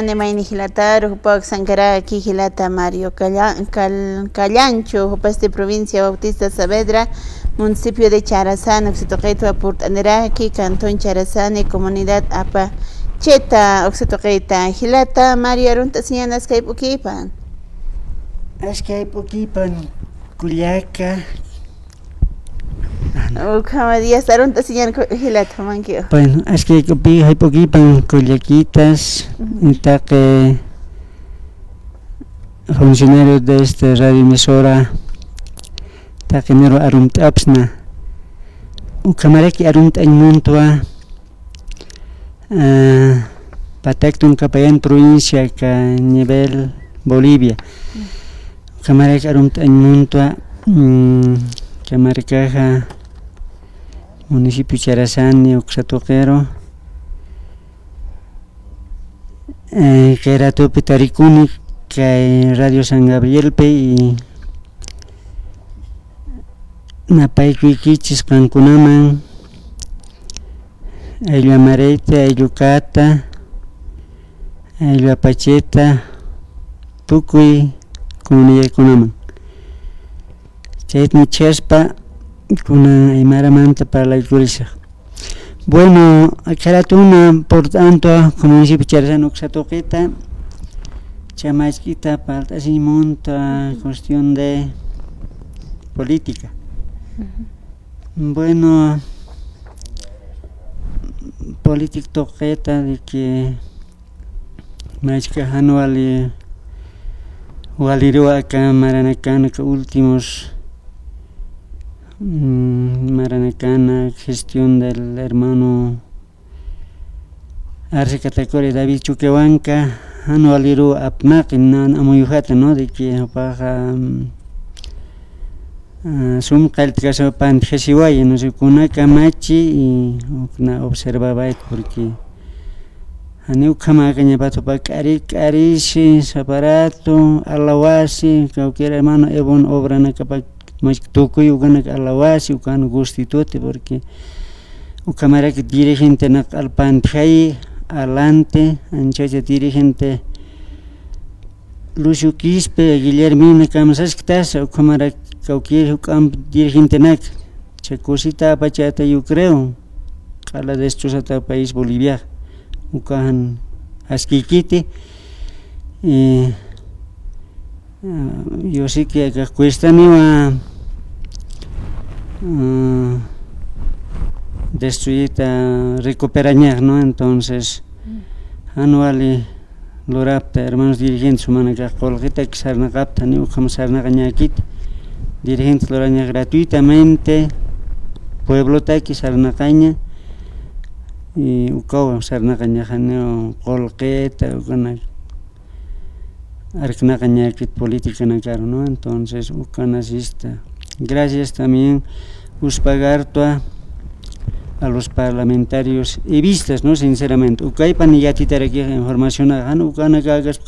Charasani mayni hilata rupak Sankara aquí hilata Mario Callancho Jupas de provincia Bautista Saavedra municipio de Charasani Oxitoqueto Apurtanera aquí cantón Charasani comunidad apa Cheta Oxitoqueta hilata Mario Arunta Sianas Kaipukipan Kaipukipan Culiaca Ukama días Arunta Sian hilata mankio. Bueno, es que hay poquipan Culiaquitas, que funcionarios de esta radioemisora, que mero arumt apsna, ukamareki arumt en montua, patectun capayan provincia que nivel Bolivia, ukamareki arumt en montua, que marcaja municipio Charasani, Oxatoquero, que era tope Taricuni, que hay Radio San Gabriel y Napayquichis Cancunaman, Ayla Marete, Ayla Cata, Ayla Pacheta, Tucuy, Comunidad Cunaman. Chetni Chespa, una imaramanta para la iglesia. Bueno, Caratuna, por tanto, como municipio Charasani Oxatoqueta, Chamaisquita, para así monta cuestión de política. Bueno, política toqueta de que Maisca Hanuali Walirua acá Maranacana que últimos Maranacana, gestión del hermano Arce Catacori David Chuquehuanca, Anualiru Apmakin, Amuyujata, ¿no? De que paja Sum Calticaso Pantjesiway, no sé, con una camachi y una observaba porque Aniu Kamakaña Pato Pacari, Carici, Zaparato, Alawasi, cualquier hermano Ebon obra na capac. Mas toco yo gana alawasi ukan gustitute porque ukamara que dirigente na alpantjai alante anchacha dirigente Lucio Quispe Guillermina Kamsastas ukamara cualquier ukam dirigente nak chacosita pachata yo creo a la de estos hasta país Bolivia ukan asquiquite yo sí que cuesta ni va destruir recuperar, ¿no? Entonces anual lo rapta hermanos dirigentes humanos que colgita que sarna capta ni como sarna gañaquit dirigentes lo raña gratuitamente pueblo ta que sarna caña y ucao sarna caña janeo colqueta o Arcna cañaquit política na caro, ¿no? Entonces ucanasista. Gracias también uspagar a los parlamentarios y vistas, ¿no? Sinceramente. Ucaipan y yatitar aquí información agan ucana gagas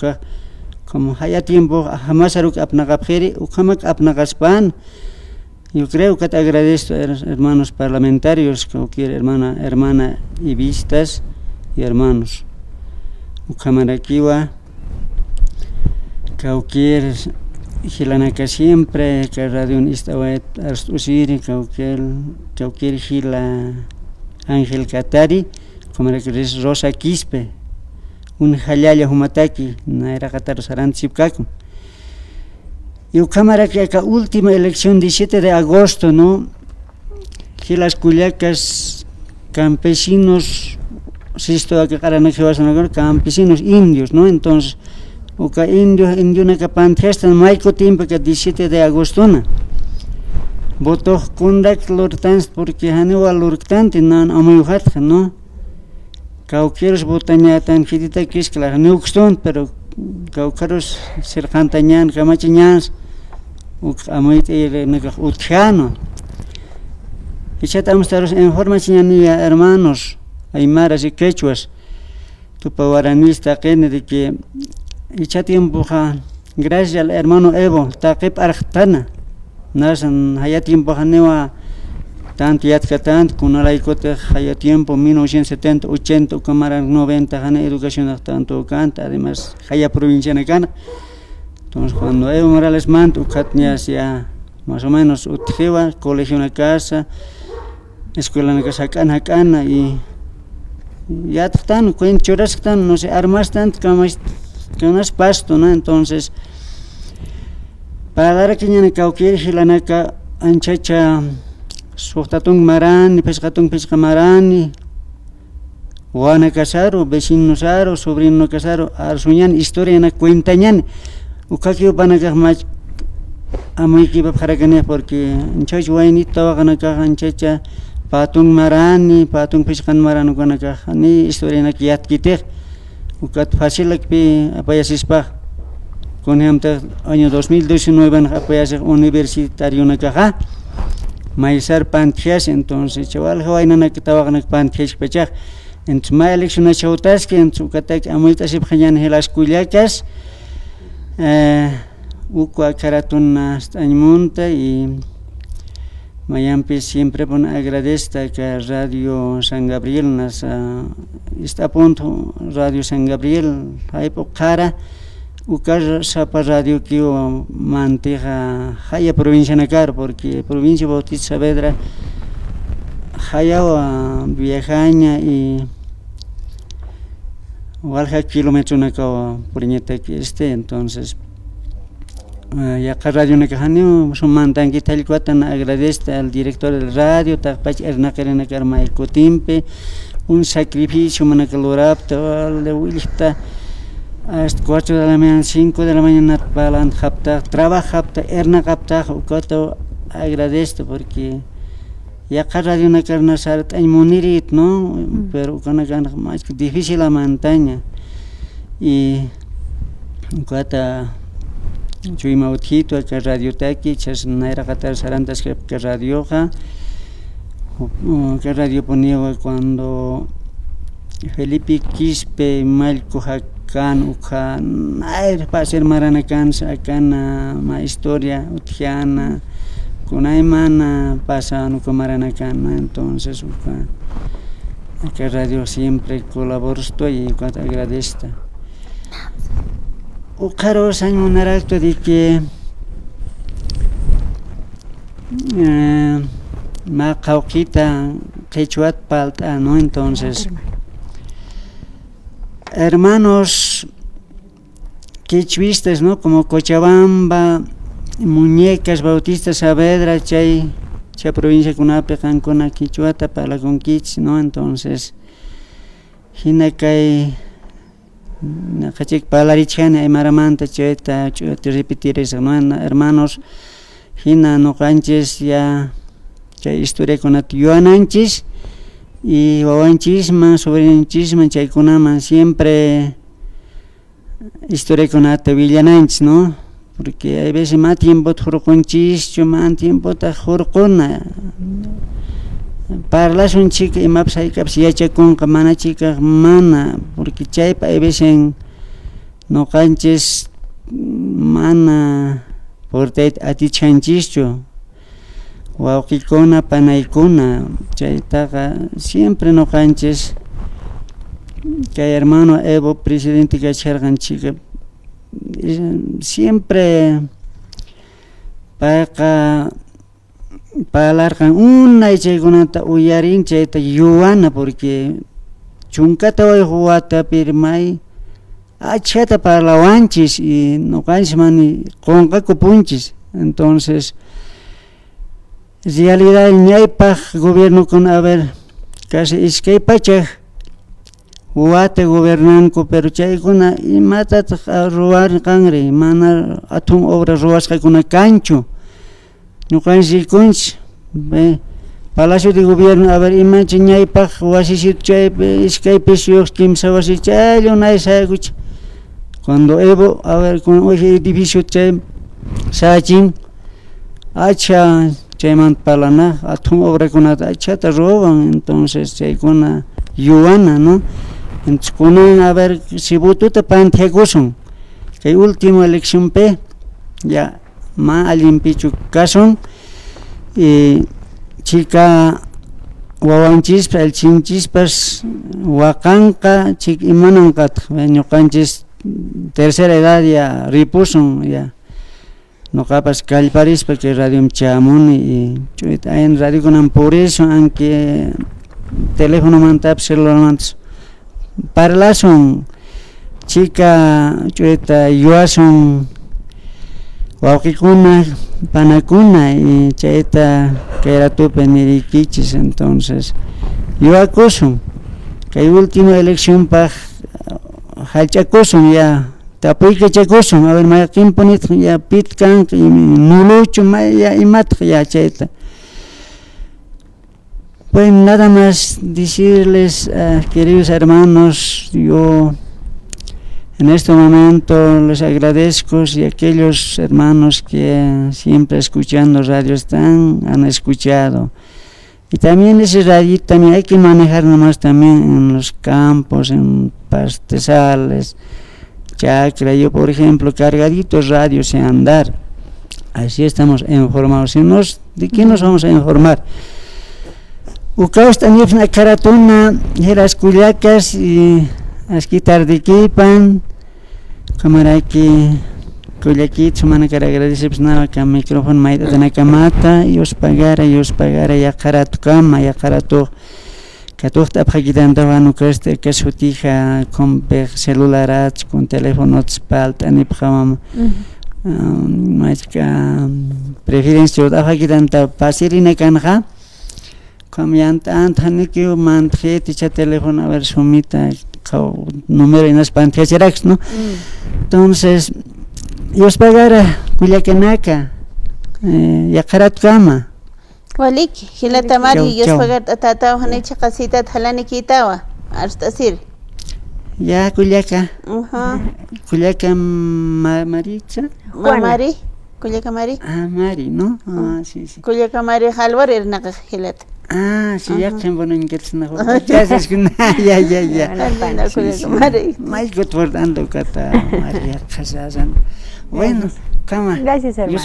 como haya tiempo jamás aruk apnagapjeri ucamak apnagaspan. Yo creo que te agradezco hermanos parlamentarios, cualquier hermana y vistas y hermanos. Ucamaraquiwa cualquier gilanaka siempre que radio istawet usiri cualquier gila Ángel Catari como es Rosa Quispe un jalaya humataki na era Qatar Sarantipkakum y cámara que acá última elección 17 de agosto, ¿no? Gilas Culiacas campesinos sisto acá campesinos indios, ¿no? Entonces uka indio na kapantesta maiko tiempo que 17 de agosto na voto conduct lortans porque hanua lortante nan amuyuhat, ¿no? Cauqueros botaña tan hitita que es claro neuxton pero cauqueros cercantañan camachiñas amoite na utjano y chatamos taros en forma chiñanía hermanos aymaras y quechuas tu guaranista que de que y tiempo gracias al hermano Evo taqib arqtana nasan haya tiempo newa tanto yatka tanto kunalaykota haya tiempo 1970 80 cámara 90 hana educación tanto canta además haya provincia nakana. Entonces cuando Evo Morales manta ukatñas ya más o menos utjewa colegio na casa escuela na casa kana y ya tan cuenchoras tan no sé armas tanto camas pasto, ¿no? Entonces para dar que ñana kauquir hilanaka anchacha suhtatun marani pescatun pesca marani wana casaro vecino saro sobrino casaro arsuñan historia na cuentañan ukakio panaka mach amiki parakane porque anchach wainita wakanaka anchacha patun marani patun pescan marano kanaka ni historia na kiatkite ukat facilak pi apayasispa con año 2019 apayasik universitario na kaha maizar pantias entonces chaval hawainana kitawagnak pantias pechak entonces ma elección chautas que en su katak amuita sip hayan helas kuliakas ukwa karatun añmunta y mayampi siempre pon agradezco que Radio San Gabriel nas está a punto Radio San Gabriel hay cara ukar sapa radio que manteja haya provincia nacar porque provincia Bautista Saavedra haya viejaña y walja kilómetro naca puñeta que entonces ya que radio nakajani son mantan que tal cuatan agradezco al director del radio tapach ernakere nakar maiko timpe un sacrificio manacalorapta le wilta hasta 4 de la mañana, 5 de la mañana, balan japta, trabaja, erna capta, ukato agradezco porque ya cada día una carne sart en monirit, ¿no? Pero con una carne más difícil la montaña y ukata chuima utjito que radio taki, chas naira katar sarantas que radioja, que radio ponía cuando Felipe Quispe Malcoja kan ukan air pasir marana kan sakana ma historia utiana kunai mana pasa no marana kan entonces uka que radio siempre colaboro estoy y cuando agradezco ukaro sanyo narakto de que ma kauquita quechuat palta no entonces hermanos quechuistas, ¿no? Como Cochabamba, Muñecas, Bautista Saavedra, chay provincia kunape kankuna Quichuata para con Quich, ¿no? Entonces, hinakay nakachik palarichana ay maramanta chayta repetir eso, ¿no? Hermanos, hina no canches ya chay historia kunat yuananchis y wawanchisman, sobrinchisman, chaykunaman siempre historia con villananch, ¿no? Porque hay veces más tiempo jurconchicho, más tiempo ta jurcona. Parlas un chica y más hay que si echa con mana chica mana, porque chaypa hay veces no canches mana por te atichanchicho. Wauquicona, panaicona, chaytaga siempre no canches que hermano Evo presidente que chargan chica siempre para largan una y chaygunata uyarin chayta yuana porque chunkata hoy juata pirmay achata para la wanchis y no canches mani conca copunchis entonces realidad ñaypaj gobierno con a ver casi iskay pachaj huate gobernanco pero chaykuna imata ruar kanri mana atun obra ruwasqaykuna kanchu ñuqanchik kunch palacio de gobierno a ver imanchik ñaypaj wasisito chaypi iskaypish yuq kimsa wasi chaylunay saykuch cuando Evo a ver con oye edificio chay sachin acha chayman palana atun obra kunata achata roban entonces chaykuna yuana, ¿no? Entonces kunan a ver si votuta panteakusun kay última elección ya ma alimpichu kasun y chica wawanchispa elchinchispas wakanqa chik imananqataq ñuqanchis tercera edad ya ripusun ya noqapas kallparispa que radio chamuni y ch'uyta en radio kunan por eso aunque teléfono mantapas celular mantas parlasun chica ch'uyta yuasun wawqikuna panakuna y chayta kayratupi nirikichis entonces yuwakusun kay última eleccionpaq hallch'akusun ya tapuykachakusun a ver maya qinpunitaq ya pit kanqa nuluchu maya imataq ya chayta. Pues nada más decirles, queridos hermanos, yo en este momento les agradezco y aquellos hermanos que siempre escuchando radio han escuchado. Y también ese radio también hay que manejar nomás también en los campos, en pastizales, chacra. Yo, por ejemplo, cargaditos radios y andar. Así estamos informados. Si nos, ¿de qué nos vamos a informar? Ucaos también una caratuna, las cuyacas y las quitar de equipan, como era que cuyaquit, su mano cara agradece, pues nada, que el micrófono maída de nakamata, y os pagara, ya caratu cama, ya caratu, que tú estás paquitando a no que su tija con celular, con teléfono, spalta, ni pjama, más que preferencia, está paquitando pasirina canja. Como ya antes que mandé dicha teléfono a ver sumita número en las pantallas, ¿no? Entonces yo os pagara cuyacanaka ya karat kama. Walik, hilata mari yo os pagar tata hanicha casita thalani kitawa hasta decir. Ya kuyaka. Kuyaka Maricha. Mari. Kuyaka Mari. Ah, Mari, ¿no? Ah, sí. Kuyaka Mari halwar irnaqa hilata. Ah, sí, ya que bueno en que es una ya. Más que por dando cata María Casasan. Bueno, cama. Gracias, hermano.